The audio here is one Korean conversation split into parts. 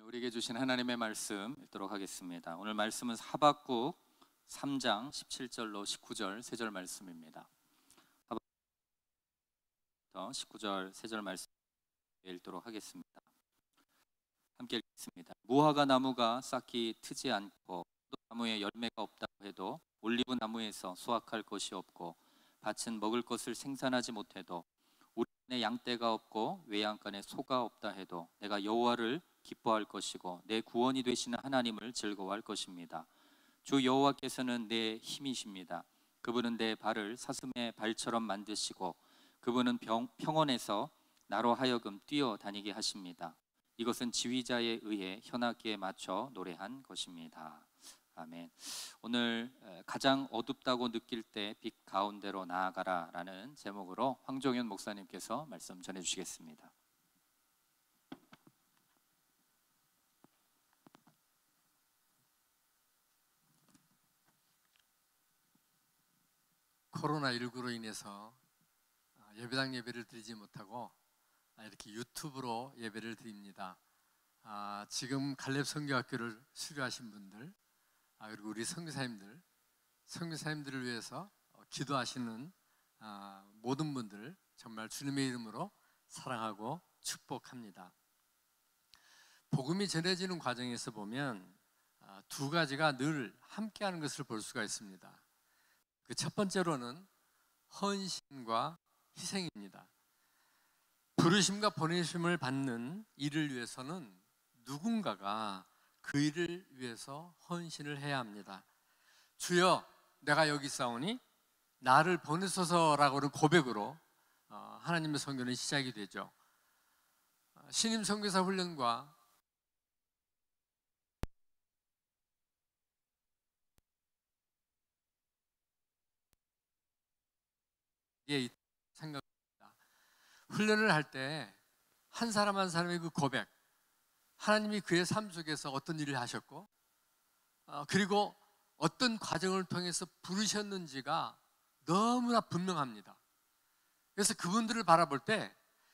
우리에게 주신 하나님의 말씀 읽도록 하겠습니다. 오늘 말씀은 하박국 3장 17절로 19절 3절 말씀입니다. 하박국 19절 3절 말씀 읽도록 하겠습니다. 함께 읽겠습니다. 무화과 나무가 싹이 트지 않고 나무에 열매가 없다고 해도 올리브 나무에서 수확할 것이 없고 밭은 먹을 것을 생산하지 못해도 우리 안에 양떼가 없고 외양간에 소가 없다 해도 내가 여호와를 기뻐할 것이고 내 구원이 되시는 하나님을 즐거워할 것입니다. 주 여호와께서는 내 힘이십니다. 그분은 내 발을 사슴의 발처럼 만드시고 그분은 평원에서 나로 하여금 뛰어다니게 하십니다. 이것은 지휘자에 의해 현악기에 맞춰 노래한 것입니다. 아멘. 오늘 가장 어둡다고 느낄 때 빛 가운데로 나아가라 라는 제목으로 황종현 목사님께서 말씀 전해주시겠습니다. 코로나19로 인해서 예배당 예배를 드리지 못하고 이렇게 유튜브로 예배를 드립니다. 지금 갈렙 선교학교를 수료하신 분들, 그리고 우리 선교사님들을 위해서 기도하시는 모든 분들 정말 주님의 이름으로 사랑하고 축복합니다. 복음이 전해지는 과정에서 보면 두 가지가 늘 함께하는 것을 볼 수가 있습니다. 그 첫 번째로는 헌신과 희생입니다. 부르심과 보내심을 받는 일을 위해서는 누군가가 그 일을 위해서 헌신을 해야 합니다. 주여 내가 여기 있사오니 나를 보내소서라고 하는 고백으로 하나님의 선교는 시작이 되죠. 신임 선교사 훈련과 생각합니다. 훈련을 할 때 한 사람 한 사람의 그 고백, 하나님이 그의 삶 속에서 어떤 일을 하셨고 그리고 어떤 과정을 통해서 부르셨는지가 너무나 분명합니다. 그래서 그분들을 바라볼 때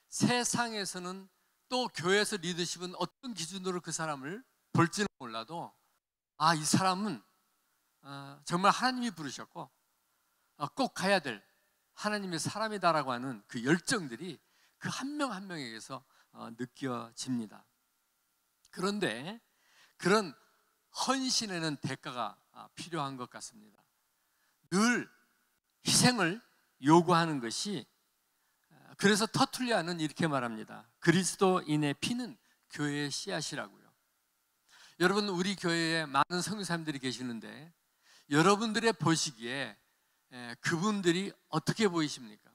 세상에서는 또 교회에서 리더십은 어떤 기준으로 그 사람을 볼지는 몰라도 이 사람은 정말 하나님이 부르셨고 꼭 가야 될 하나님의 사람이다라고 하는 그 열정들이 그 한 명 한 명에게서 느껴집니다. 그런데 그런 헌신에는 대가가 필요한 것 같습니다. 늘 희생을 요구하는 것이, 그래서 터툴리아는 이렇게 말합니다. 그리스도인의 피는 교회의 씨앗이라고요. 여러분, 우리 교회에 많은 선교사님들이 계시는데 여러분들의 보시기에 그분들이 어떻게 보이십니까?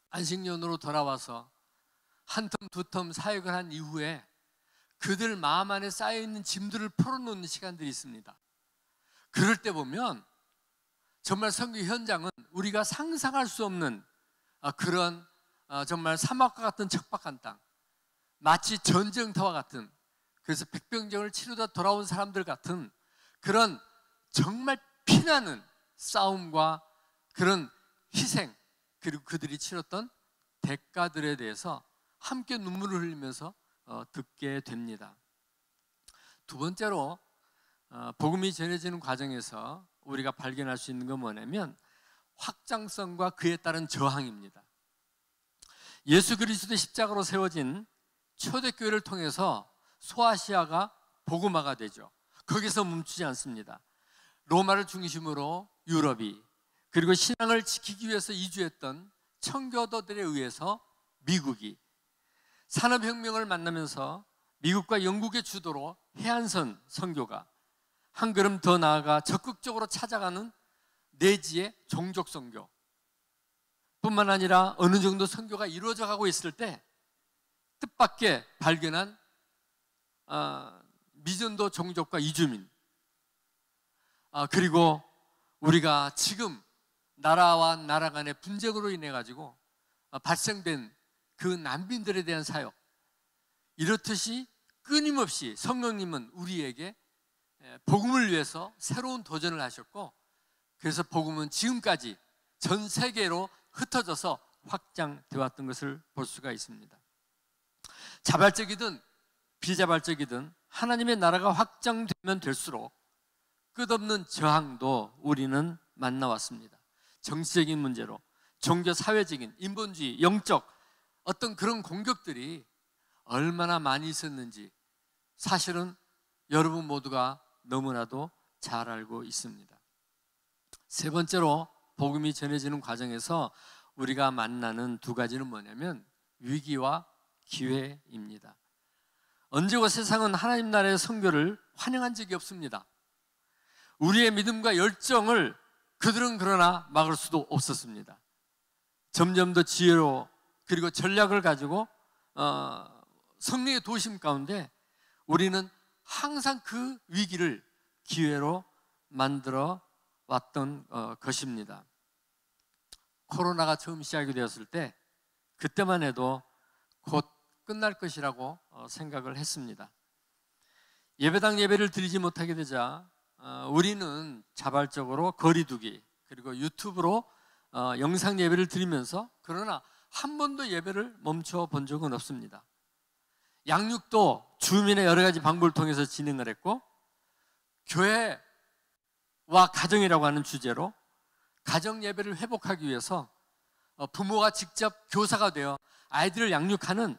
안식년으로 돌아와서 한 텀 두 텀 사역을 한 이후에 그들 마음 안에 쌓여있는 짐들을 풀어놓는 시간들이 있습니다. 그럴 때 보면 정말 선교 현장은 우리가 상상할 수 없는 그런 정말 사막과 같은 척박한 땅, 마치 전쟁터와 같은, 그래서 백병전을 치르다 돌아온 사람들 같은 그런 정말 피나는 싸움과 그런 희생, 그리고 그들이 치렀던 대가들에 대해서 함께 눈물을 흘리면서 듣게 됩니다. 두 번째로 복음이 전해지는 과정에서 우리가 발견할 수 있는 건 뭐냐면 확장성과 그에 따른 저항입니다. 예수 그리스도의 십자가로 세워진 초대교회를 통해서 소아시아가 복음화가 되죠. 거기서 멈추지 않습니다. 로마를 중심으로 유럽이, 그리고 신앙을 지키기 위해서 이주했던 청교도들에 의해서 미국이, 산업혁명을 만나면서 미국과 영국의 주도로 해안선 선교가 한 걸음 더 나아가 적극적으로 찾아가는 내지의 종족 선교 뿐만 아니라 어느 정도 선교가 이루어져 가고 있을 때 뜻밖의 발견한 미전도 종족과 이주민, 그리고 우리가 지금 나라와 나라 간의 분쟁으로 인해 가지고 발생된 그 난민들에 대한 사역, 이렇듯이 끊임없이 성령님은 우리에게 복음을 위해서 새로운 도전을 하셨고, 그래서 복음은 지금까지 전 세계로 흩어져서 확장되어 왔던 것을 볼 수가 있습니다. 자발적이든 비자발적이든 하나님의 나라가 확장되면 될수록 끝없는 저항도 우리는 만나왔습니다. 정치적인 문제로, 종교 사회적인, 인본주의, 영적 어떤 그런 공격들이 얼마나 많이 있었는지 사실은 여러분 모두가 너무나도 잘 알고 있습니다. 세 번째로 복음이 전해지는 과정에서 우리가 만나는 두 가지는 뭐냐면 위기와 기회입니다. 언제고 세상은 하나님 나라의 선교를 환영한 적이 없습니다. 우리의 믿음과 열정을 그들은 그러나 막을 수도 없었습니다. 점점 더 지혜로 그리고 전략을 가지고 성령의 도심 가운데 우리는 항상 그 위기를 기회로 만들어 왔던 것입니다. 코로나가 처음 시작이 되었을 때 그때만 해도 곧 끝날 것이라고 생각을 했습니다. 예배당 예배를 드리지 못하게 되자 우리는 자발적으로 거리두기 그리고 유튜브로 영상 예배를 드리면서 그러나 한 번도 예배를 멈춰 본 적은 없습니다. 양육도 주민의 여러 가지 방법을 통해서 진행을 했고 교회와 가정이라고 하는 주제로 가정 예배를 회복하기 위해서 부모가 직접 교사가 되어 아이들을 양육하는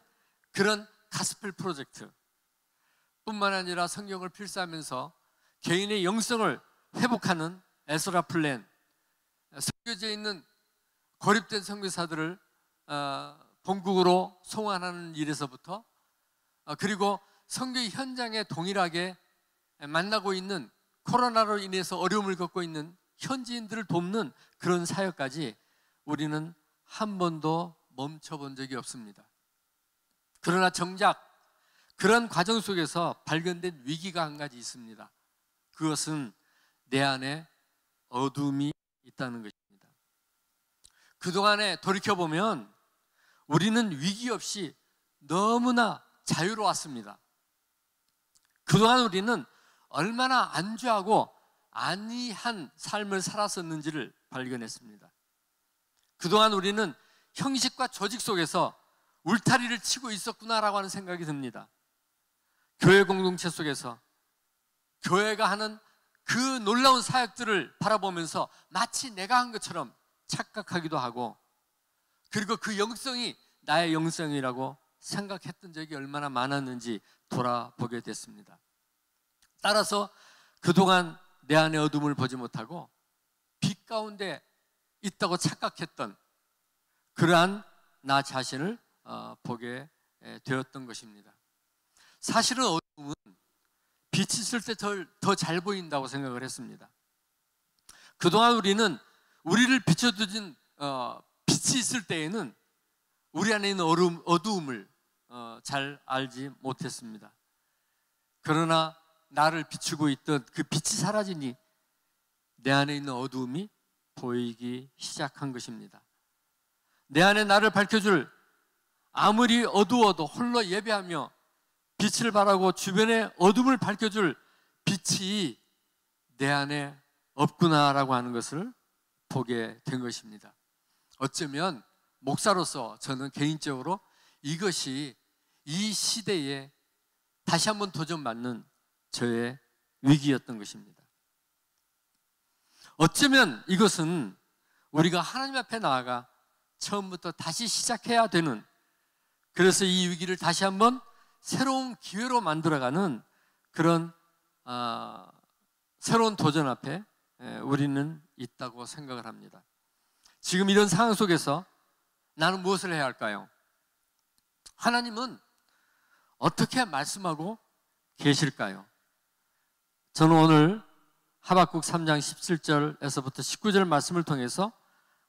그런 가스펠 프로젝트 뿐만 아니라 성경을 필사하면서 개인의 영성을 회복하는 에스라 플랜, 선교지에 있는 고립된 선교사들을 본국으로 송환하는 일에서부터 그리고 선교 현장에 동일하게 만나고 있는 코로나로 인해서 어려움을 겪고 있는 현지인들을 돕는 그런 사역까지 우리는 한 번도 멈춰본 적이 없습니다. 그러나 정작 그런 과정 속에서 발견된 위기가 한 가지 있습니다. 그것은 내 안에 어둠이 있다는 것입니다. 그동안에 돌이켜보면 우리는 위기 없이 너무나 자유로웠습니다. 그동안 우리는 얼마나 안주하고 안이한 삶을 살았었는지를 발견했습니다. 그동안 우리는 형식과 조직 속에서 울타리를 치고 있었구나라고 하는 생각이 듭니다. 교회 공동체 속에서 교회가 하는 그 놀라운 사역들을 바라보면서 마치 내가 한 것처럼 착각하기도 하고 그리고 그 영성이 나의 영성이라고 생각했던 적이 얼마나 많았는지 돌아보게 됐습니다. 따라서 그동안 내 안의 어둠을 보지 못하고 빛 가운데 있다고 착각했던 그러한 나 자신을 보게 되었던 것입니다. 사실은 어둠은 빛이 있을 때 더 잘 보인다고 생각을 했습니다. 그동안 우리는 우리를 비춰주진 빛이 있을 때에는 우리 안에 있는 어두움을 잘 알지 못했습니다. 그러나 나를 비추고 있던 그 빛이 사라지니 내 안에 있는 어두움이 보이기 시작한 것입니다. 내 안에 나를 밝혀줄 아무리 어두워도 홀로 예배하며 빛을 발하고 주변의 어둠을 밝혀줄 빛이 내 안에 없구나라고 하는 것을 보게 된 것입니다. 어쩌면 목사로서 저는 개인적으로 이것이 이 시대에 다시 한번 도전받는 저의 위기였던 것입니다. 어쩌면 이것은 우리가 하나님 앞에 나아가 처음부터 다시 시작해야 되는, 그래서 이 위기를 다시 한번 새로운 기회로 만들어가는 그런 새로운 도전 앞에 우리는 있다고 생각을 합니다. 지금 이런 상황 속에서 나는 무엇을 해야 할까요? 하나님은 어떻게 말씀하고 계실까요? 저는 오늘 하박국 3장 17절에서부터 19절 말씀을 통해서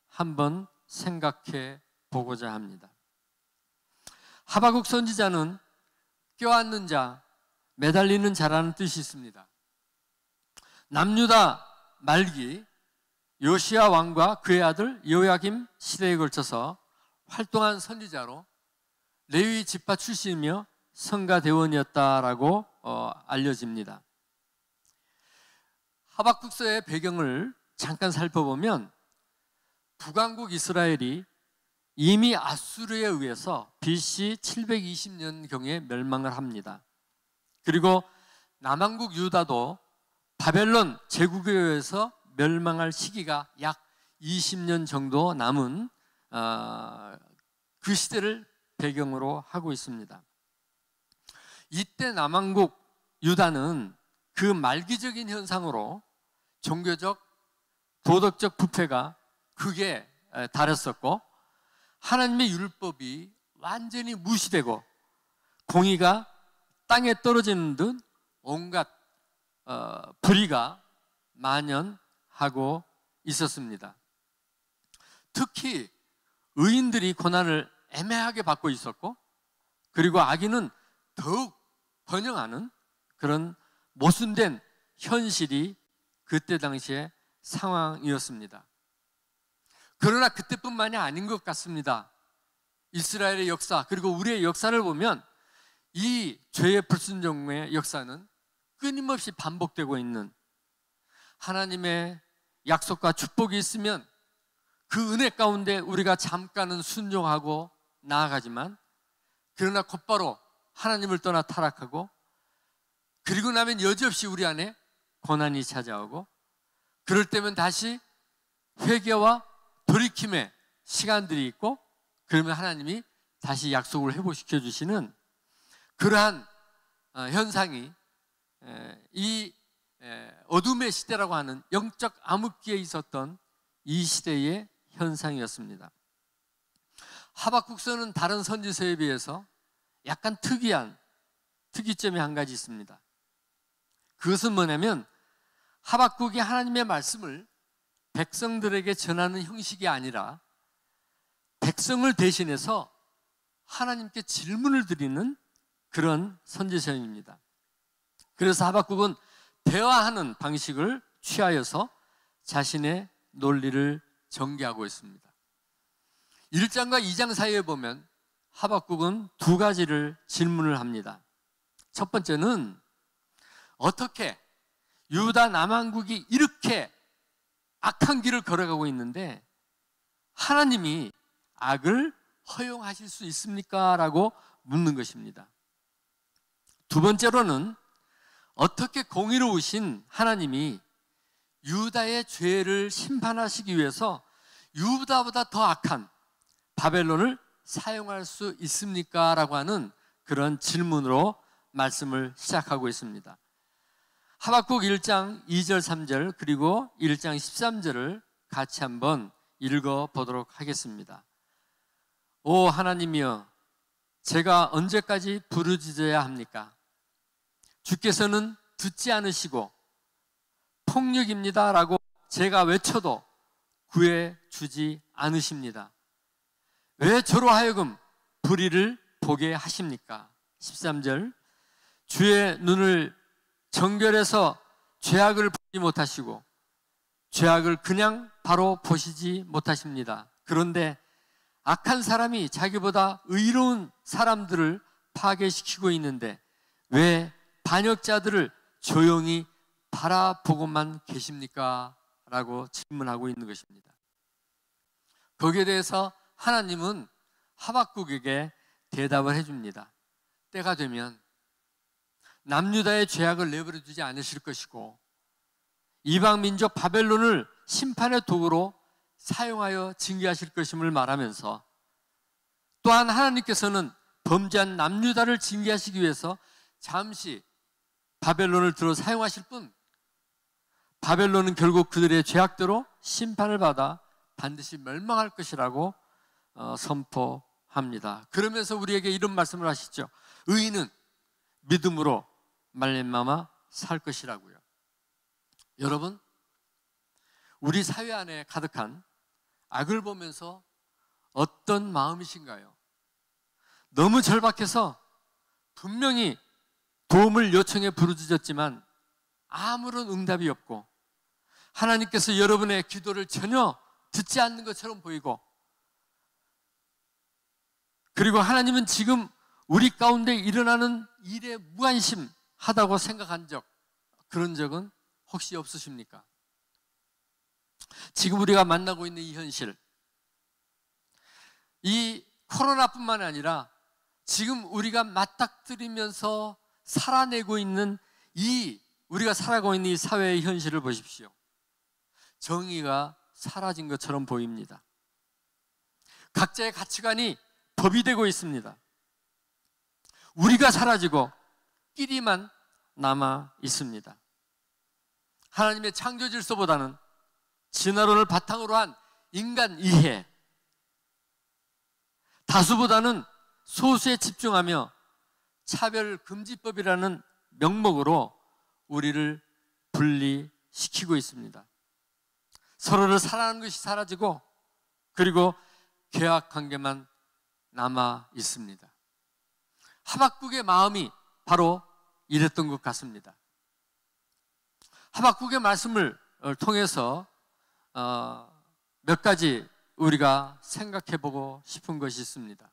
한번 생각해 보고자 합니다. 하박국 선지자는 껴안는 자, 매달리는 자라는 뜻이 있습니다. 남유다 말기 요시야 왕과 그의 아들 여호야김 시대에 걸쳐서 활동한 선지자로 레위 지파 출신이며 성가대원이었다라고 알려집니다. 하박국서의 배경을 잠깐 살펴보면 북왕국 이스라엘이 이미 아수르에 의해서 BC 720년경에 멸망을 합니다. 그리고 남왕국 유다도 바벨론 제국에 의해서 멸망할 시기가 약 20년 정도 남은 그 시대를 배경으로 하고 있습니다. 이때 남왕국 유다는 그 말기적인 현상으로 종교적, 도덕적 부패가 크게 달했었고 하나님의 율법이 완전히 무시되고 공의가 땅에 떨어지는 듯 온갖 불의가 만연하고 있었습니다. 특히 의인들이 고난을 애매하게 받고 있었고 그리고 악인은 더욱 번영하는 그런 모순된 현실이 그때 당시의 상황이었습니다. 그러나 그때뿐만이 아닌 것 같습니다. 이스라엘의 역사 그리고 우리의 역사를 보면 이 죄의 불순종의 역사는 끊임없이 반복되고 있는, 하나님의 약속과 축복이 있으면 그 은혜 가운데 우리가 잠깐은 순종하고 나아가지만 그러나 곧바로 하나님을 떠나 타락하고 그리고 나면 여지없이 우리 안에 고난이 찾아오고 그럴 때면 다시 회개와 돌이킴의 시간들이 있고 그러면 하나님이 다시 약속을 회복시켜 주시는 그러한 현상이 이 어둠의 시대라고 하는 영적 암흑기에 있었던 이 시대의 현상이었습니다. 하박국서는 다른 선지서에 비해서 약간 특이점이 한 가지 있습니다. 그것은 뭐냐면 하박국이 하나님의 말씀을 백성들에게 전하는 형식이 아니라 백성을 대신해서 하나님께 질문을 드리는 그런 선지서입니다. 그래서 하박국은 대화하는 방식을 취하여서 자신의 논리를 전개하고 있습니다. 1장과 2장 사이에 보면 하박국은 두 가지를 질문을 합니다. 첫 번째는 어떻게 유다 남왕국이 이렇게 악한 길을 걸어가고 있는데 하나님이 악을 허용하실 수 있습니까? 라고 묻는 것입니다. 두 번째로는 어떻게 공의로우신 하나님이 유다의 죄를 심판하시기 위해서 유다보다 더 악한 바벨론을 사용할 수 있습니까? 라고 하는 그런 질문으로 말씀을 시작하고 있습니다. 하박국 1장 2절 3절 그리고 1장 13절을 같이 한번 읽어보도록 하겠습니다. 오 하나님이여, 제가 언제까지 부르짖어야 합니까? 주께서는 듣지 않으시고 폭력입니다 라고 제가 외쳐도 구해주지 않으십니다. 왜 저로 하여금 불의를 보게 하십니까? 13절, 주의 눈을 정결해서 죄악을 보지 못하시고 죄악을 그냥 바로 보시지 못하십니다. 그런데 악한 사람이 자기보다 의로운 사람들을 파괴시키고 있는데 왜 반역자들을 조용히 바라보고만 계십니까? 라고 질문하고 있는 것입니다. 거기에 대해서 하나님은 하박국에게 대답을 해줍니다. 때가 되면 남유다의 죄악을 내버려 두지 않으실 것이고 이방 민족 바벨론을 심판의 도구로 사용하여 징계하실 것임을 말하면서 또한 하나님께서는 범죄한 남유다를 징계하시기 위해서 잠시 바벨론을 들어 사용하실 뿐 바벨론은 결국 그들의 죄악대로 심판을 받아 반드시 멸망할 것이라고 선포합니다. 그러면서 우리에게 이런 말씀을 하시죠. 의인은 믿음으로 말미암아 살 것이라고요. 여러분, 우리 사회 안에 가득한 악을 보면서 어떤 마음이신가요? 너무 절박해서 분명히 도움을 요청해 부르짖었지만 아무런 응답이 없고 하나님께서 여러분의 기도를 전혀 듣지 않는 것처럼 보이고 그리고 하나님은 지금 우리 가운데 일어나는 일에 무관심하다고 생각한 그런 적은 혹시 없으십니까? 지금 우리가 만나고 있는 이 현실, 이 코로나뿐만 아니라 지금 우리가 맞닥뜨리면서 살아내고 있는 우리가 살아가고 있는 이 사회의 현실을 보십시오. 정의가 사라진 것처럼 보입니다. 각자의 가치관이 법이 되고 있습니다. 우리가 사라지고 끼리만 남아 있습니다. 하나님의 창조 질서보다는 진화론을 바탕으로 한 인간 이해, 다수보다는 소수에 집중하며 차별금지법이라는 명목으로 우리를 분리시키고 있습니다. 서로를 사랑하는 것이 사라지고 그리고 계약관계만 남아 있습니다. 하박국의 마음이 바로 이랬던 것 같습니다. 하박국의 말씀을 통해서 몇 가지 우리가 생각해 보고 싶은 것이 있습니다.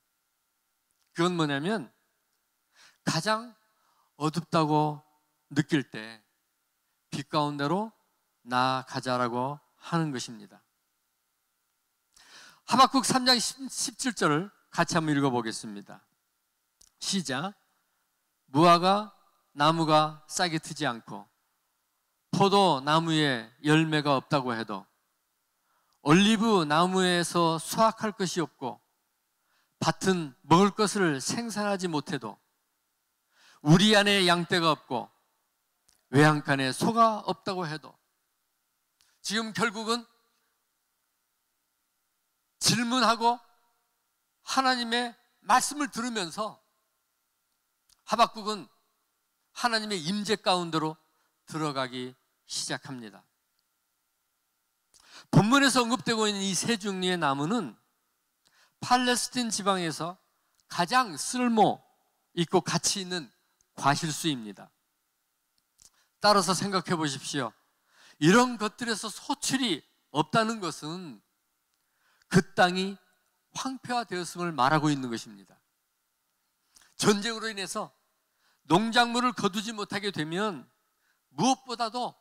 그건 뭐냐면 가장 어둡다고 느낄 때 빛 가운데로 나아가자라고 하는 것입니다. 하박국 3장 17절을 같이 한번 읽어보겠습니다. 시작. 무화과 나무가 싹이 트지 않고 포도나무에 열매가 없다고 해도 올리브 나무에서 수확할 것이 없고 밭은 먹을 것을 생산하지 못해도 우리 안에 양떼가 없고 외양간에 소가 없다고 해도 지금 결국은 질문하고 하나님의 말씀을 들으면서 하박국은 하나님의 임재 가운데로 들어가기 시작합니다. 본문에서 언급되고 있는 이 세 종류의 나무는 팔레스틴 지방에서 가장 쓸모 있고 가치 있는 과실수입니다. 따라서 생각해 보십시오. 이런 것들에서 소출이 없다는 것은 그 땅이 황폐화되었음을 말하고 있는 것입니다. 전쟁으로 인해서 농작물을 거두지 못하게 되면 무엇보다도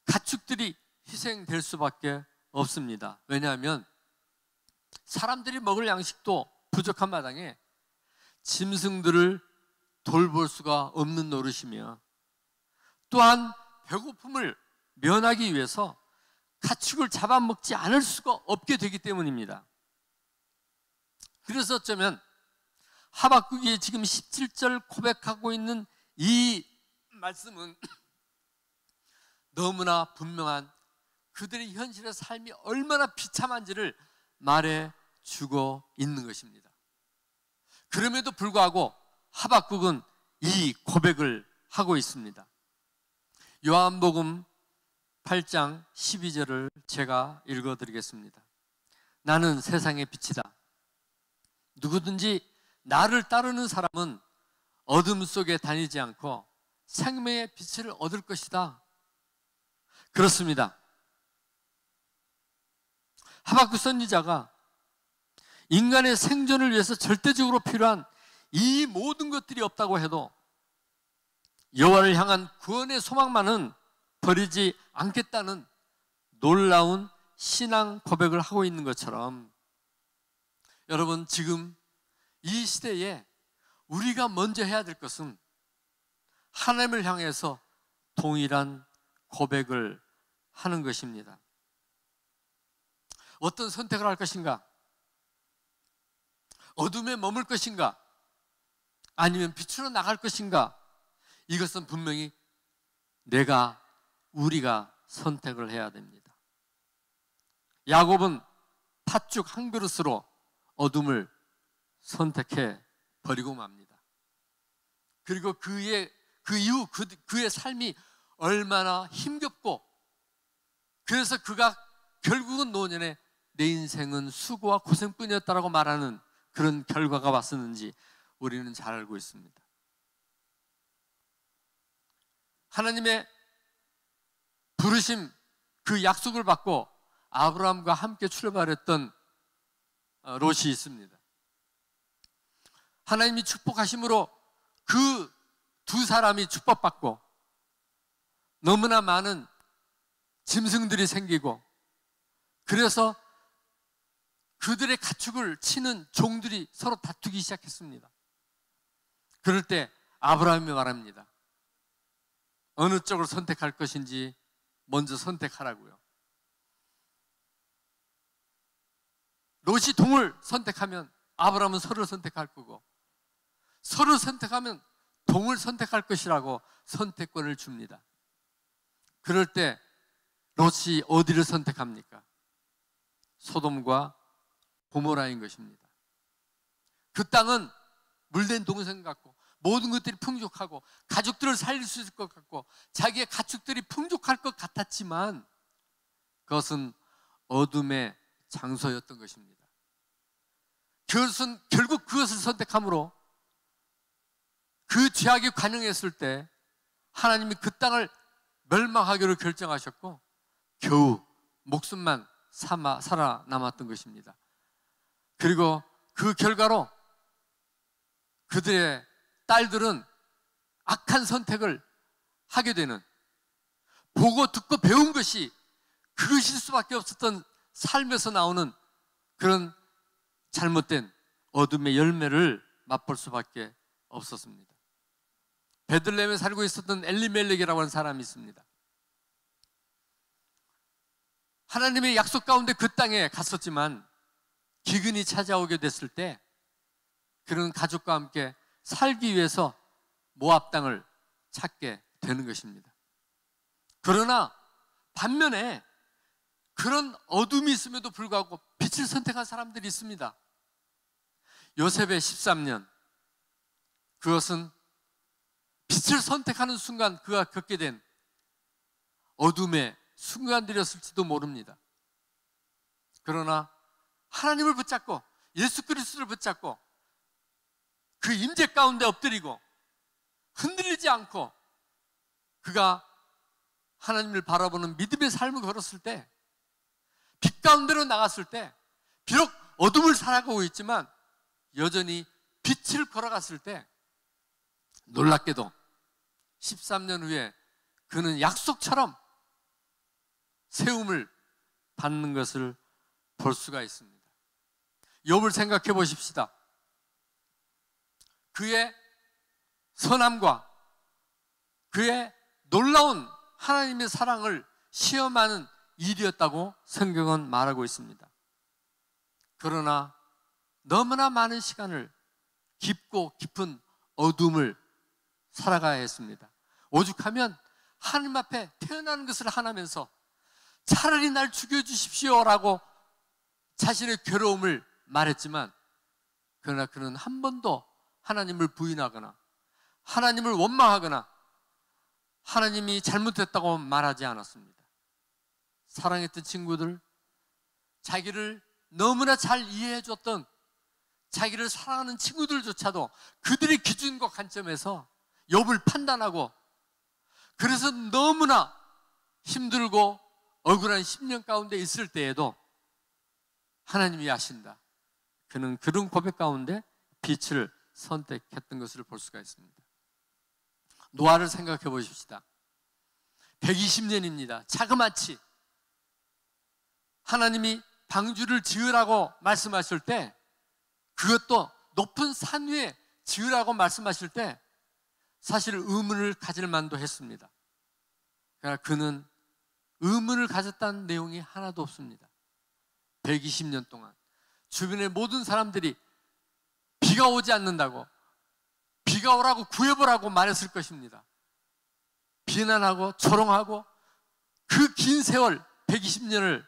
가축들이 희생될 수밖에 없습니다. 왜냐하면 사람들이 먹을 양식도 부족한 마당에 짐승들을 돌볼 수가 없는 노릇이며 또한 배고픔을 면하기 위해서 가축을 잡아먹지 않을 수가 없게 되기 때문입니다. 그래서 어쩌면 하박국이 지금 17절 고백하고 있는 이 말씀은 너무나 분명한 그들의 현실의 삶이 얼마나 비참한지를 말해주고 있는 것입니다. 그럼에도 불구하고 하박국은 이 고백을 하고 있습니다. 요한복음 8장 12절을 제가 읽어드리겠습니다. 나는 세상의 빛이다. 누구든지 나를 따르는 사람은 어둠 속에 다니지 않고 생명의 빛을 얻을 것이다. 그렇습니다. 하박국 선지자가 인간의 생존을 위해서 절대적으로 필요한 이 모든 것들이 없다고 해도 여호와를 향한 구원의 소망만은 버리지 않겠다는 놀라운 신앙 고백을 하고 있는 것처럼 여러분 지금 이 시대에 우리가 먼저 해야 될 것은 하나님을 향해서 동일한 고백을 하는 것입니다. 어떤 선택을 할 것인가? 어둠에 머물 것인가? 아니면 빛으로 나갈 것인가? 이것은 분명히 우리가 선택을 해야 됩니다. 야곱은 팥죽 한 그릇으로 어둠을 선택해 버리고 맙니다. 그리고 그 이후 그의 삶이 얼마나 힘겹고 그래서 그가 결국은 노년에 내 인생은 수고와 고생뿐이었다라고 말하는 그런 결과가 왔었는지 우리는 잘 알고 있습니다. 하나님의 부르심 그 약속을 받고 아브라함과 함께 출발했던 롯이 있습니다. 하나님이 축복하심으로 그 두 사람이 축복받고 너무나 많은 짐승들이 생기고 그래서 그들의 가축을 치는 종들이 서로 다투기 시작했습니다. 그럴 때 아브라함이 말합니다. 어느 쪽을 선택할 것인지 먼저 선택하라고요. 롯이 동을 선택하면 아브라함은 서를 선택할 거고, 서를 선택하면 동을 선택할 것이라고 선택권을 줍니다. 그럴 때 롯이 어디를 선택합니까? 소돔과 고모라인 것입니다. 그 땅은 물된 동생 같고 모든 것들이 풍족하고 가족들을 살릴 수 있을 것 같고 자기의 가축들이 풍족할 것 같았지만 그것은 어둠의 장소였던 것입니다. 그것은 결국 그것을 선택함으로 그 죄악이 관영했을 때 하나님이 그 땅을 멸망하기로 결정하셨고 겨우 목숨만 살아남았던 것입니다. 그리고 그 결과로 그들의 딸들은 악한 선택을 하게 되는, 보고 듣고 배운 것이 그것일 수밖에 없었던 삶에서 나오는 그런 잘못된 어둠의 열매를 맛볼 수밖에 없었습니다. 베들레헴에 살고 있었던 엘리멜렉이라고 하는 사람이 있습니다. 하나님의 약속 가운데 그 땅에 갔었지만 기근이 찾아오게 됐을 때 그런 가족과 함께 살기 위해서 모압 땅을 찾게 되는 것입니다. 그러나 반면에 그런 어둠이 있음에도 불구하고 빛을 선택한 사람들이 있습니다. 요셉의 13년, 그것은 빛을 선택하는 순간 그가 겪게 된 어둠의 순간들이었을지도 모릅니다. 그러나 하나님을 붙잡고 예수 그리스도를 붙잡고 그 임재 가운데 엎드리고 흔들리지 않고 그가 하나님을 바라보는 믿음의 삶을 걸었을 때, 빛 가운데로 나갔을 때, 비록 어둠을 살아가고 있지만 여전히 빛을 걸어갔을 때 놀랍게도 13년 후에 그는 약속처럼 세움을 받는 것을 볼 수가 있습니다. 욥을 생각해 보십시다. 그의 선함과 그의 놀라운 하나님의 사랑을 시험하는 일이었다고 성경은 말하고 있습니다. 그러나 너무나 많은 시간을 깊고 깊은 어둠을 살아가야 했습니다. 오죽하면 하나님 앞에 태어나는 것을 하나면서 차라리 날 죽여주십시오라고 자신의 괴로움을 말했지만, 그러나 그는 한 번도 하나님을 부인하거나 하나님을 원망하거나 하나님이 잘못했다고 말하지 않았습니다. 사랑했던 친구들, 자기를 너무나 잘 이해해 줬던 자기를 사랑하는 친구들조차도 그들의 기준과 관점에서 욥을 판단하고, 그래서 너무나 힘들고 억울한 10년 가운데 있을 때에도 하나님이 아신다, 그는 그런 고백 가운데 빛을 선택했던 것을 볼 수가 있습니다. 노아를 생각해 보십시다. 120년입니다. 자그마치 하나님이 방주를 지으라고 말씀하실 때, 그것도 높은 산 위에 지으라고 말씀하실 때 사실 의문을 가질 만도 했습니다. 그러나 그는 의문을 가졌다는 내용이 하나도 없습니다. 120년 동안 주변의 모든 사람들이 비가 오지 않는다고, 비가 오라고 구해보라고 말했을 것입니다. 비난하고 조롱하고 그 긴 세월 120년을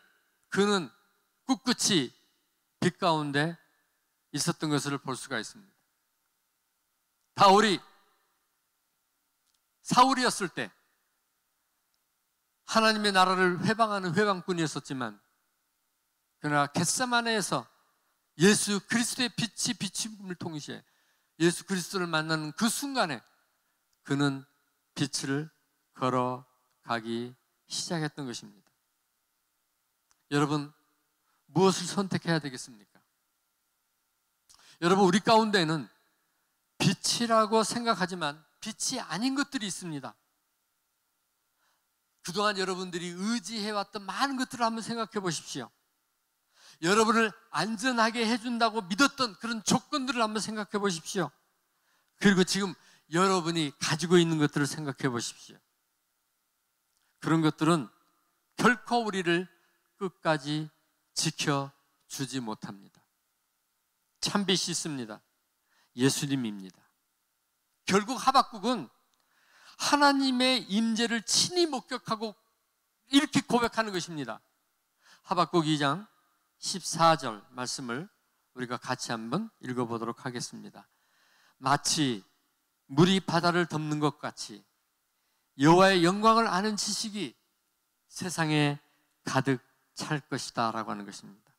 그는 꿋꿋이 빛 가운데 있었던 것을 볼 수가 있습니다. 바울이 사울이었을 때 하나님의 나라를 회방하는 회방꾼이었었지만, 그러나 겟세마네에서 예수 그리스도의 빛이 비침을 통해 예수 그리스도를 만나는 그 순간에 그는 빛을 걸어가기 시작했던 것입니다. 여러분, 무엇을 선택해야 되겠습니까? 여러분, 우리 가운데는 빛이라고 생각하지만 빛이 아닌 것들이 있습니다. 그동안 여러분들이 의지해왔던 많은 것들을 한번 생각해 보십시오. 여러분을 안전하게 해준다고 믿었던 그런 조건들을 한번 생각해 보십시오. 그리고 지금 여러분이 가지고 있는 것들을 생각해 보십시오. 그런 것들은 결코 우리를 끝까지 지켜주지 못합니다. 참빛이 있습니다. 예수님입니다. 결국 하박국은 하나님의 임재를 친히 목격하고 이렇게 고백하는 것입니다. 하박국 2장 14절 말씀을 우리가 같이 한번 읽어보도록 하겠습니다. 마치 물이 바다를 덮는 것 같이 여호와의 영광을 아는 지식이 세상에 가득 찰 것이다 라고 하는 것입니다.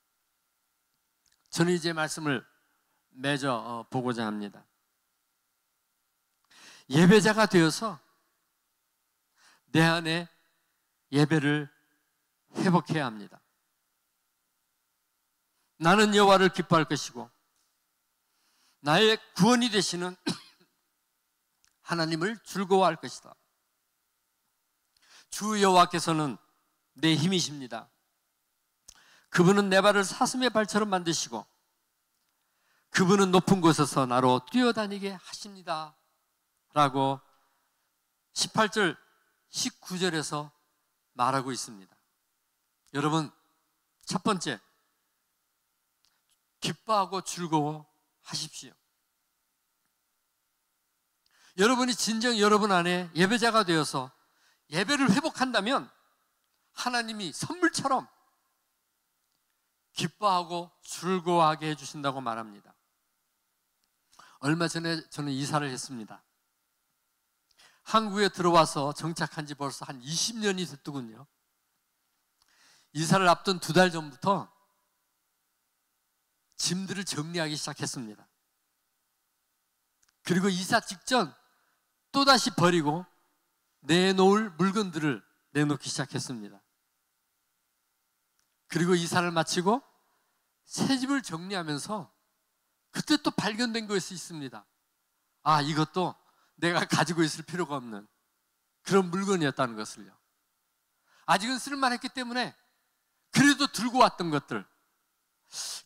저는 이제 말씀을 맺어 보고자 합니다. 예배자가 되어서 내 안에 예배를 회복해야 합니다. 나는 여호와를 기뻐할 것이고 나의 구원이 되시는 하나님을 즐거워할 것이다. 주 여호와께서는 내 힘이십니다. 그분은 내 발을 사슴의 발처럼 만드시고 그분은 높은 곳에서 나로 뛰어다니게 하십니다 라고 18절 19절에서 말하고 있습니다. 여러분, 첫 번째, 기뻐하고 즐거워하십시오. 여러분이 진정 여러분 안에 예배자가 되어서 예배를 회복한다면 하나님이 선물처럼 기뻐하고 즐거워하게 해주신다고 말합니다. 얼마 전에 저는 이사를 했습니다. 한국에 들어와서 정착한 지 벌써 한 20년이 됐더군요. 이사를 앞둔 2달 전부터 짐들을 정리하기 시작했습니다. 그리고 이사 직전 또다시 버리고 내놓을 물건들을 내놓기 시작했습니다. 그리고 이사를 마치고 새 집을 정리하면서 그때 또 발견된 것이 있습니다. 아, 이것도 내가 가지고 있을 필요가 없는 그런 물건이었다는 것을요. 아직은 쓸만했기 때문에 그래도 들고 왔던 것들,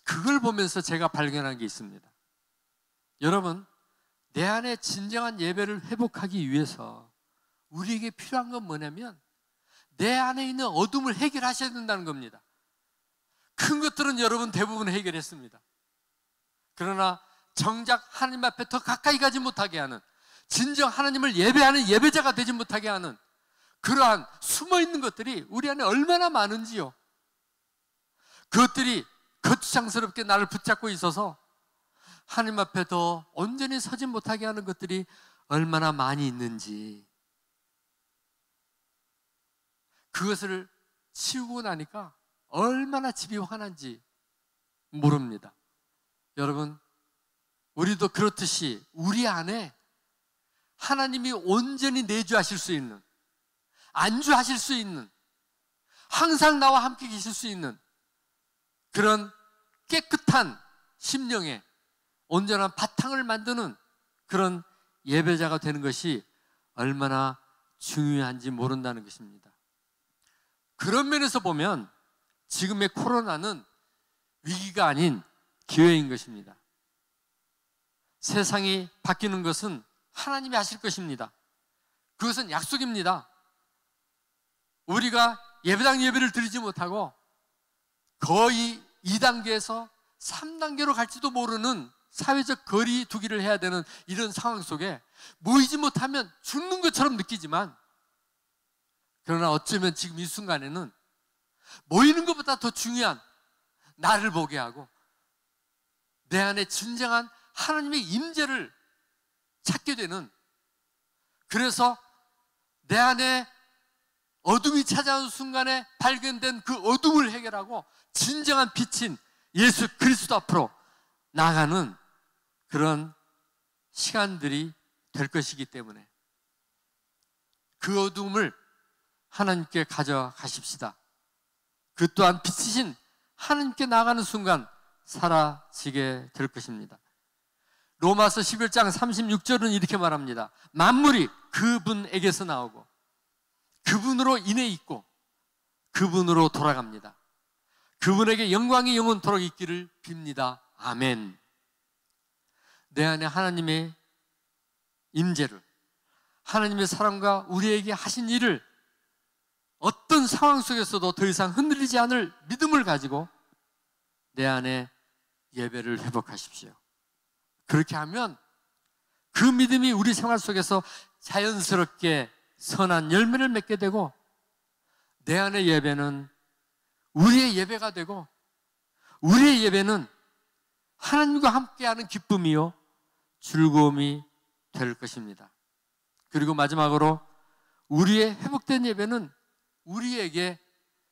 그걸 보면서 제가 발견한 게 있습니다. 여러분, 내 안에 진정한 예배를 회복하기 위해서 우리에게 필요한 건 뭐냐면 내 안에 있는 어둠을 해결하셔야 된다는 겁니다. 큰 것들은 여러분 대부분 해결했습니다. 그러나 정작 하나님 앞에 더 가까이 가지 못하게 하는, 진정 하나님을 예배하는 예배자가 되지 못하게 하는 그러한 숨어있는 것들이 우리 안에 얼마나 많은지요. 그것들이 거추장스럽게 나를 붙잡고 있어서 하나님 앞에 더 온전히 서지 못하게 하는 것들이 얼마나 많이 있는지, 그것을 치우고 나니까 얼마나 집이 환한지 모릅니다. 여러분, 우리도 그렇듯이 우리 안에 하나님이 온전히 내주하실 수 있는, 안주하실 수 있는, 항상 나와 함께 계실 수 있는 그런 깨끗한 심령에 온전한 바탕을 만드는 그런 예배자가 되는 것이 얼마나 중요한지 모른다는 것입니다. 그런 면에서 보면 지금의 코로나는 위기가 아닌 기회인 것입니다. 세상이 바뀌는 것은 하나님이 하실 것입니다. 그것은 약속입니다. 우리가 예배당 예배를 드리지 못하고 거의 2단계에서 3단계로 갈지도 모르는 사회적 거리 두기를 해야 되는 이런 상황 속에 모이지 못하면 죽는 것처럼 느끼지만, 그러나 어쩌면 지금 이 순간에는 모이는 것보다 더 중요한 나를 보게 하고 내 안에 진정한 하나님의 임재를 찾게 되는, 그래서 내 안에 어둠이 찾아온 순간에 발견된 그 어둠을 해결하고 진정한 빛인 예수 그리스도 앞으로 나가는 그런 시간들이 될 것이기 때문에 그 어둠을 하나님께 가져가십시다. 그 또한 빛이신 하나님께 나가는 순간 사라지게 될 것입니다. 로마서 11장 36절은 이렇게 말합니다. 만물이 그분에게서 나오고 그분으로 인해 있고 그분으로 돌아갑니다. 그분에게 영광이 영원토록 있기를 빕니다. 아멘. 내 안에 하나님의 임재를, 하나님의 사랑과 우리에게 하신 일을 어떤 상황 속에서도 더 이상 흔들리지 않을 믿음을 가지고 내 안에 예배를 회복하십시오. 그렇게 하면 그 믿음이 우리 생활 속에서 자연스럽게 선한 열매를 맺게 되고, 내 안의 예배는 우리의 예배가 되고, 우리의 예배는 하나님과 함께하는 기쁨이요 즐거움이 될 것입니다. 그리고 마지막으로 우리의 회복된 예배는 우리에게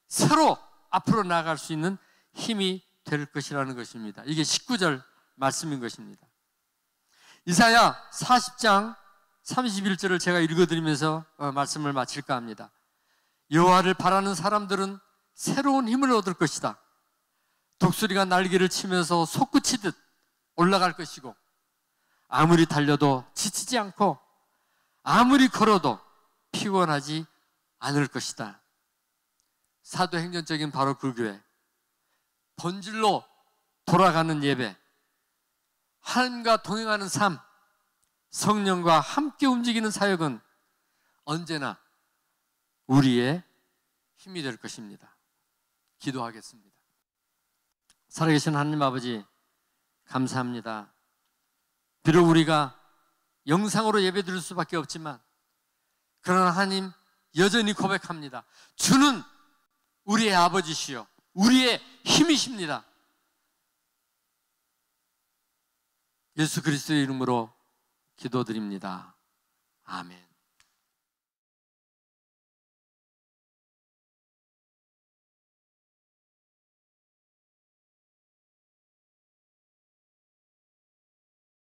새로 앞으로 나아갈 수 있는 힘이 될 것이라는 것입니다. 이게 19절 말씀인 것입니다. 이사야 40장 31절을 제가 읽어드리면서 말씀을 마칠까 합니다. 여호와를 바라는 사람들은 새로운 힘을 얻을 것이다. 독수리가 날개를 치면서 솟구치듯 올라갈 것이고, 아무리 달려도 지치지 않고 아무리 걸어도 피곤하지 않을 것이다. 사도행전적인 바로 그 교회, 본질로 돌아가는 예배, 하나님과 동행하는 삶, 성령과 함께 움직이는 사역은 언제나 우리의 힘이 될 것입니다. 기도하겠습니다. 살아계신 하나님 아버지, 감사합니다. 비록 우리가 영상으로 예배드릴 수밖에 없지만, 그러나 하나님 여전히 고백합니다. 주는 우리의 아버지시요 우리의 힘이십니다. 예수 그리스도의 이름으로 기도드립니다. 아멘.